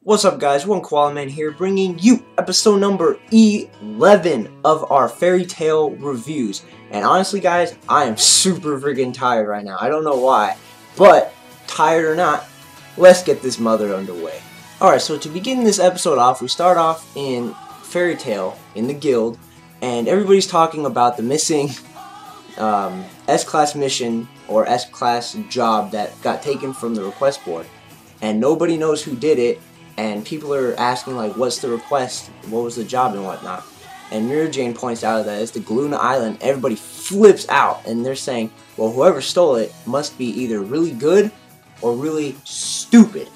What's up, guys? One Koala Man here, bringing you episode number 11 of our fairy tale reviews. And honestly, guys, I am super freaking tired right now. I don't know why, but tired or not, let's get this mother underway. Alright, so to begin this episode off, we start off in Fairy Tale, in the guild, and everybody's talking about the missing S-Class mission or S-Class job that got taken from the request board. And nobody knows who did it. And people are asking, like, what's the request, what was the job, and whatnot. And Mirror Jane points out that it's the Galuna Island. Everybody flips out, and they're saying, well, whoever stole it must be either really good or really stupid.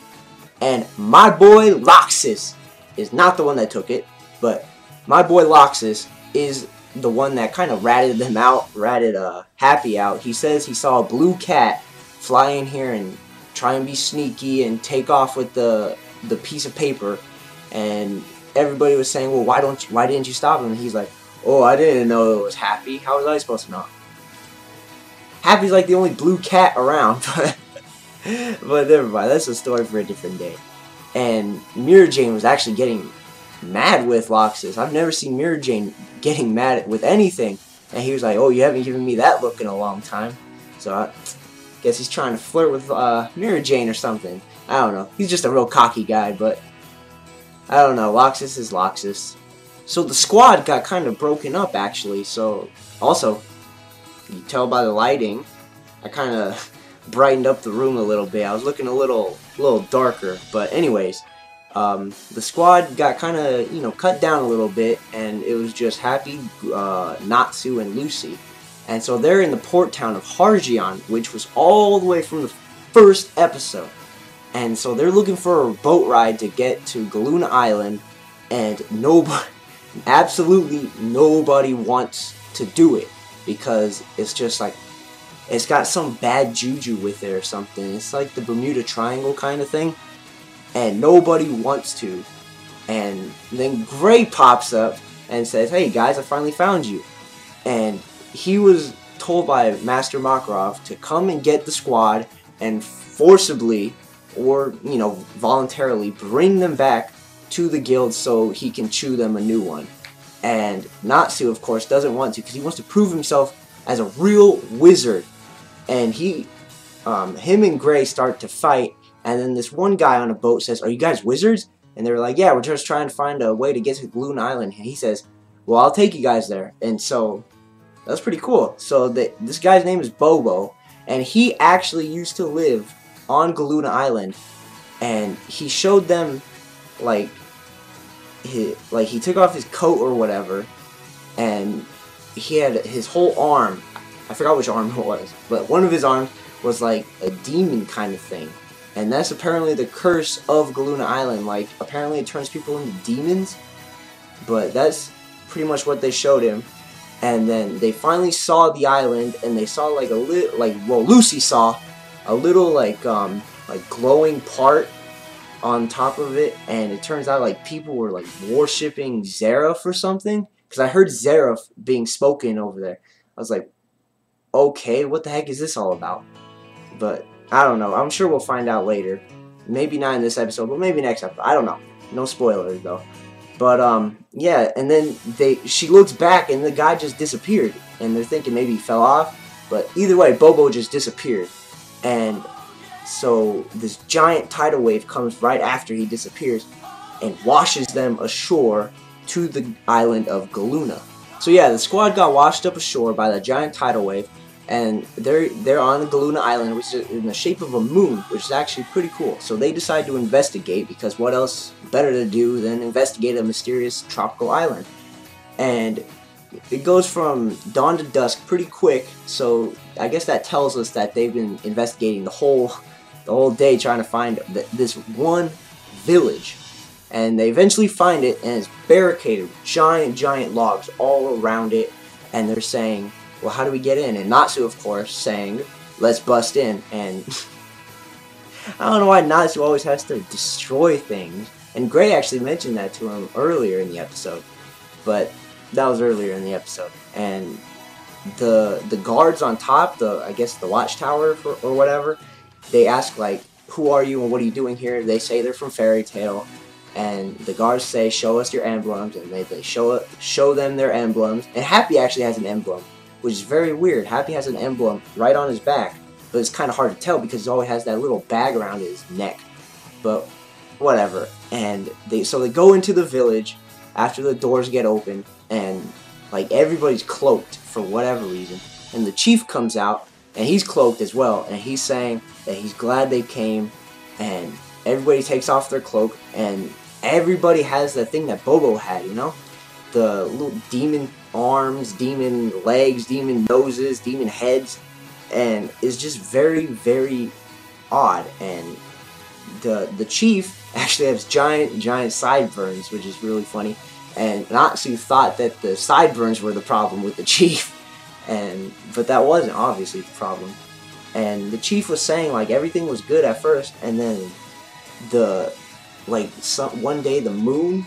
And my boy Loxus is not the one that took it, but my boy Loxus is the one that kind of ratted Happy out. He says he saw a blue cat fly in here and try and be sneaky and take off with the piece of paper, and everybody was saying, well, why didn't you stop him? And he's like, oh, I didn't know it was Happy. How was I supposed to know? Happy's like the only blue cat around, but never mind, that's a story for a different day. And Mirror Jane was actually getting mad with Loxus. I've never seen Mirror Jane getting mad with anything, and he was like, oh, you haven't given me that look in a long time. So I guess he's trying to flirt with Mirror Jane or something. I don't know. He's just a real cocky guy, but I don't know. Loxus is Loxus. So the squad got kind of broken up, actually. So also, you tell by the lighting, I kind of brightened up the room a little bit. I was looking a little darker, but anyways, the squad got kind of cut down a little bit, and it was just Happy, Natsu, and Lucy. And so they're in the port town of Hargion, which was all the way from the first episode. And so they're looking for a boat ride to get to Galuna Island, and absolutely nobody wants to do it, because it's just like, it's got some bad juju with it or something. It's like the Bermuda Triangle kind of thing, and nobody wants to. And then Gray pops up and says, hey guys, I finally found you. And he was told by Master Makarov to come and get the squad and forcibly, or voluntarily, bring them back to the guild so he can chew them a new one. And Natsu, of course, doesn't want to, because he wants to prove himself as a real wizard. And him and Gray start to fight, and then this one guy on a boat says, are you guys wizards? And they're like, yeah, we're just trying to find a way to get to Galuna Island. And he says, well, I'll take you guys there. And so that's pretty cool. So this guy's name is Bobo, and he actually used to live on Galuna Island, and he showed them, he took off his coat or whatever, and he had his whole arm, I forgot which arm it was, but one of his arms was like a demon kind of thing, and that's apparently the curse of Galuna Island. Like, apparently it turns people into demons, but that's pretty much what they showed him. And then they finally saw the island, and they saw Lucy saw a little glowing part on top of it, and it turns out like people were like worshipping Zeref or something, because I heard Zeref being spoken over there. I was like, okay, what the heck is this all about? But I don't know. I'm sure we'll find out later. Maybe not in this episode, but maybe next episode. I don't know. No spoilers though. But yeah, and then she looks back and the guy just disappeared, and they're thinking maybe he fell off, but either way, Bobo just disappeared. And so this giant tidal wave comes right after he disappears and washes them ashore to the island of Galuna. So yeah, the squad got washed up ashore by the giant tidal wave, and they're on the Galuna Island, which is in the shape of a moon, which is actually pretty cool. So they decide to investigate, because what else better to do than investigate a mysterious tropical island? And it goes from dawn to dusk pretty quick, so I guess that tells us that they've been investigating the whole day trying to find this one village. And they eventually find it, and it's barricaded with giant logs all around it. And they're saying, well, how do we get in? And Natsu, of course, saying, let's bust in. And I don't know why Natsu always has to destroy things. And Gray actually mentioned that to him earlier in the episode, but that was earlier in the episode. And the guards on top, I guess the watchtower or whatever, they ask like, who are you and what are you doing here? They say they're from Fairy Tail, and the guards say, show us your emblems, and they show them their emblems. And Happy actually has an emblem, which is very weird. Happy has an emblem right on his back, but it's kind of hard to tell because he always has that little bag around his neck. But whatever. And so they go into the village after the doors get open, and like everybody's cloaked for whatever reason. And the chief comes out, and he's cloaked as well, and he's saying that he's glad they came, and everybody takes off their cloak, and everybody has that thing that Bobo had, you know? The little demon arms, demon legs, demon noses, demon heads, and it's just very, very odd. And the chief actually has giant sideburns, which is really funny. And Natsu thought that the sideburns were the problem with the chief, but that wasn't obviously the problem. And the chief was saying like everything was good at first, and then one day the moon,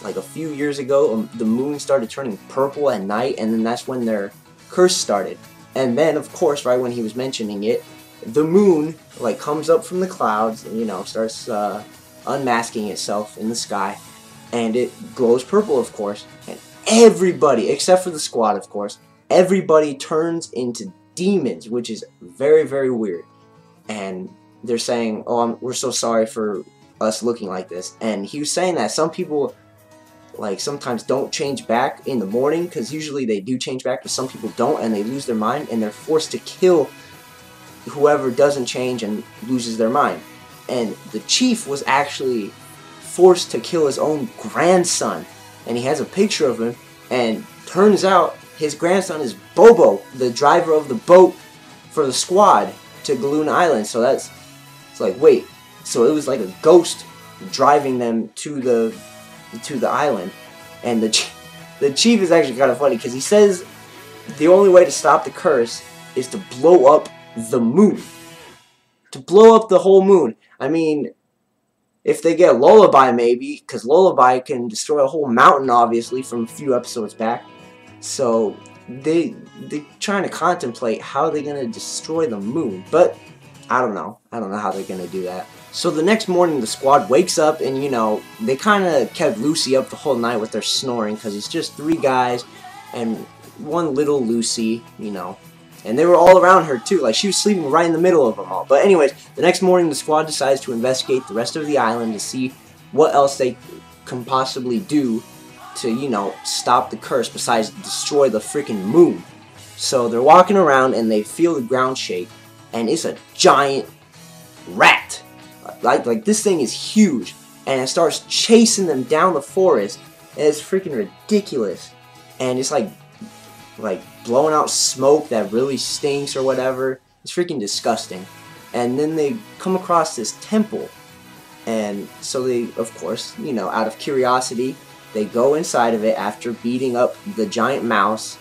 like a few years ago, the moon started turning purple at night, and then that's when their curse started. And then of course, right when he was mentioning it, the moon like comes up from the clouds and, you know, starts unmasking itself in the sky, and it glows purple, of course, and everybody, except for the squad, of course, everybody turns into demons, which is very, very weird. And they're saying, oh, we're so sorry for us looking like this. And he was saying that some people like sometimes don't change back in the morning, because usually they do change back, but some people don't, and they lose their mind, and they're forced to kill whoever doesn't change and loses their mind. And the chief was actually forced to kill his own grandson, and he has a picture of him, and turns out his grandson is Bobo, the driver of the boat for the squad to Galoon Island. So it's like, wait, so it was like a ghost driving them to the island. And the chief is actually kind of funny, because he says the only way to stop the curse is to blow up the moon. To blow up the whole moon. I mean, if they get Lullaby, maybe, because Lullaby can destroy a whole mountain, obviously, from a few episodes back. So they're trying to contemplate how they're going to destroy the moon. But I don't know how they're going to do that. So the next morning, the squad wakes up, and, you know, they kind of kept Lucy up the whole night with their snoring, because it's just 3 guys and one little Lucy, you know. And they were all around her too, like she was sleeping right in the middle of them all. But anyways, the next morning the squad decides to investigate the rest of the island to see what else they can possibly do to, you know, stop the curse besides destroy the freaking moon. So they're walking around and they feel the ground shake, and it's a giant rat. Like this thing is huge, and it starts chasing them down the forest, and it's freaking ridiculous. And it's like blowing out smoke that really stinks or whatever. It's freaking disgusting. And then they come across this temple, and so they, of course, you know, out of curiosity, they go inside of it after beating up the giant mouse.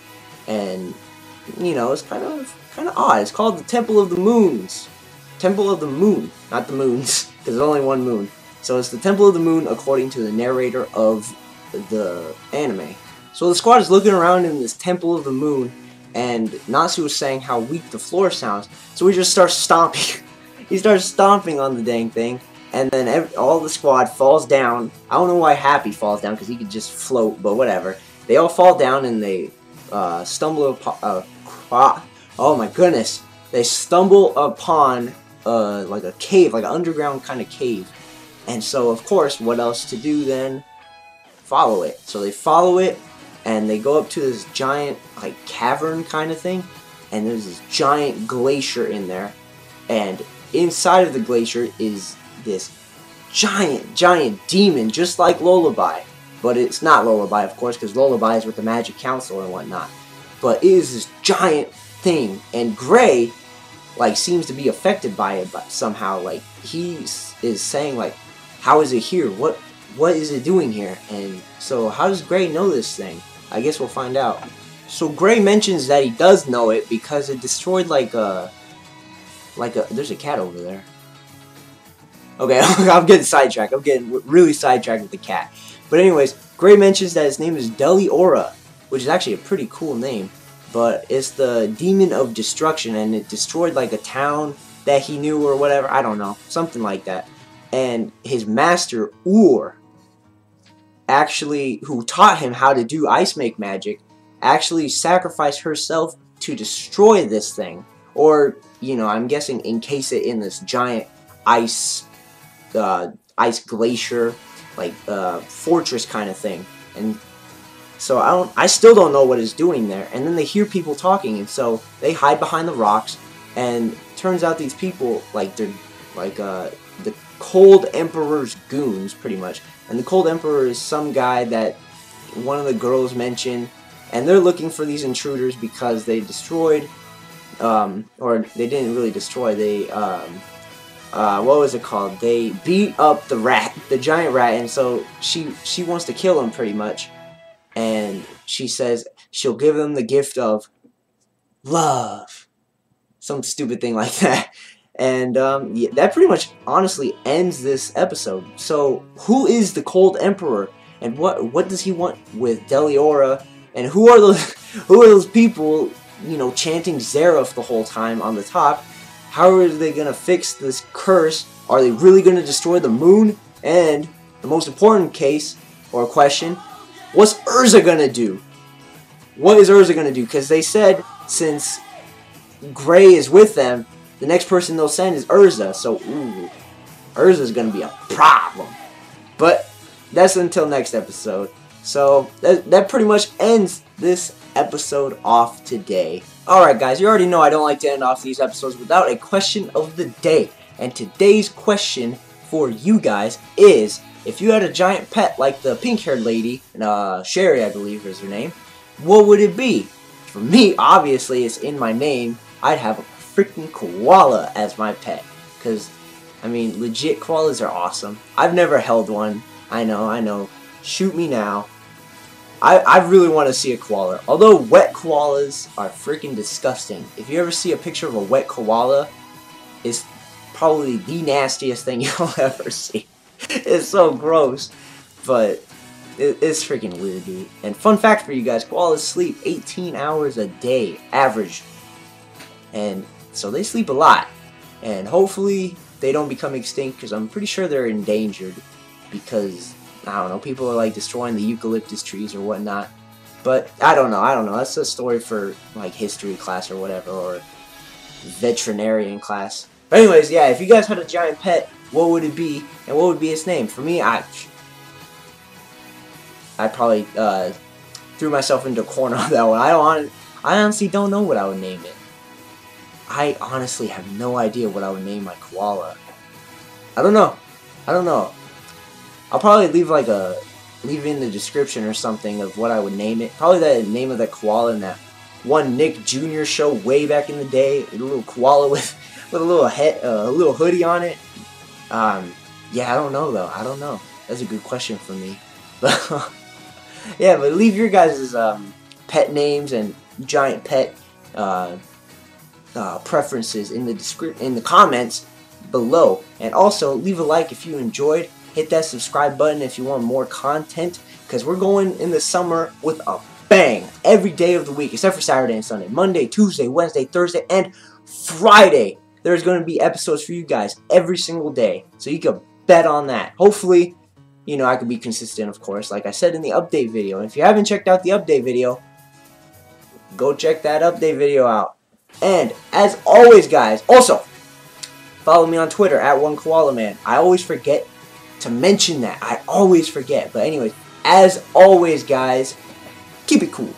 And, you know, it's kind of odd. It's called the Temple of the Moons. Temple of the Moon, not the moons, because there's only one moon. So it's the Temple of the Moon according to the narrator of the anime. So the squad is looking around in this Temple of the Moon, and Natsu was saying how weak the floor sounds. So he just starts stomping. He starts stomping on the dang thing, and then all the squad falls down. I don't know why Happy falls down, because he could just float, but whatever. They all fall down, and they stumble upon... oh my goodness. They stumble upon like a cave, like an underground kind of cave. And so, of course, what else to do then? Follow it. So they follow it, and they go up to this giant, like, cavern kind of thing, and there's this giant glacier in there, and inside of the glacier is this giant demon, just like Lullaby. But it's not Lullaby, of course, because Lullaby is with the Magic Council and whatnot. But it is this giant thing, and Gray, like, seems to be affected by it somehow. Like, he is saying, like, how is it here? What is it doing here? And so how does Gray know this thing? I guess we'll find out. So Gray mentions that he does know it because it destroyed like a there's a cat over there. Okay, I'm getting sidetracked. I'm getting really sidetracked with the cat. But anyways, Gray mentions that his name is Deliora, which is actually a pretty cool name. But it's the demon of destruction, and it destroyed like a town that he knew or whatever. I don't know. Something like that. And his master, Ur, actually, who taught him how to do ice make magic, actually sacrificed herself to destroy this thing. Or, you know, I'm guessing encase it in this giant ice glacier, like fortress kind of thing. And so I still don't know what it's doing there. And then they hear people talking, and so they hide behind the rocks. And turns out these people, like, they're like the Cold Emperor's goons, pretty much. And the Cold Emperor is some guy that one of the girls mentioned, and they're looking for these intruders because they destroyed, or they didn't really destroy. They what was it called? They beat up the rat, the giant rat, and so she wants to kill him pretty much. And she says she'll give them the gift of love. Some stupid thing like that. And yeah, that pretty much honestly ends this episode. So who is the Cold Emperor, and what does he want with Deliora, and who are those people, you know, chanting Zeref the whole time on the top? How are they gonna fix this curse? Are they really gonna destroy the moon? And the most important case or question, what's Urza gonna do? What is Urza gonna do? Because they said since Gray is with them, the next person they'll send is Urza. So, ooh, Urza's gonna be a problem. But that's until next episode. So that pretty much ends this episode off today. Alright guys, you already know I don't like to end off these episodes without a question of the day. And today's question for you guys is, if you had a giant pet like the pink-haired lady, Sherry I believe is her name, what would it be? For me, obviously, it's in my name. I'd have a freaking koala as my pet. Because, I mean, legit, koalas are awesome. I've never held one. I know. Shoot me now. I really want to see a koala. Although wet koalas are freaking disgusting. If you ever see a picture of a wet koala, it's probably the nastiest thing you'll ever see. It's so gross. But it's freaking weird, dude. And fun fact for you guys, koalas sleep 18 hours a day, average. And so they sleep a lot. And hopefully they don't become extinct, because I'm pretty sure they're endangered. Because, I don't know, people are like destroying the eucalyptus trees or whatnot. But I don't know. That's a story for like history class or whatever, or veterinarian class. But anyways, yeah, if you guys had a giant pet, what would it be, and what would be its name? For me, I probably threw myself into a corner on that one. I honestly don't know what I would name it. I honestly have no idea what I would name my koala. I don't know. I'll probably leave in the description or something of what I would name it. Probably the name of that koala in that one Nick Jr. show way back in the day. A little koala with a little head, a little hoodie on it. Yeah, I don't know though. I don't know. That's a good question for me. Yeah, but leave your guys' pet names and giant pet preferences in the comments below, and also leave a like if you enjoyed. Hit that subscribe button if you want more content, because we're going in the summer with a bang every day of the week except for Saturday and Sunday. Monday, Tuesday, Wednesday, Thursday, and Friday there's going to be episodes for you guys every single day, so you can bet on that. Hopefully, you know, I can be consistent, of course, like I said in the update video. And if you haven't checked out the update video, go check that update video out. And as always, guys, also follow me on Twitter at OneKoalaMan. I always forget to mention that. I always forget. But anyways, as always, guys, keep it cool.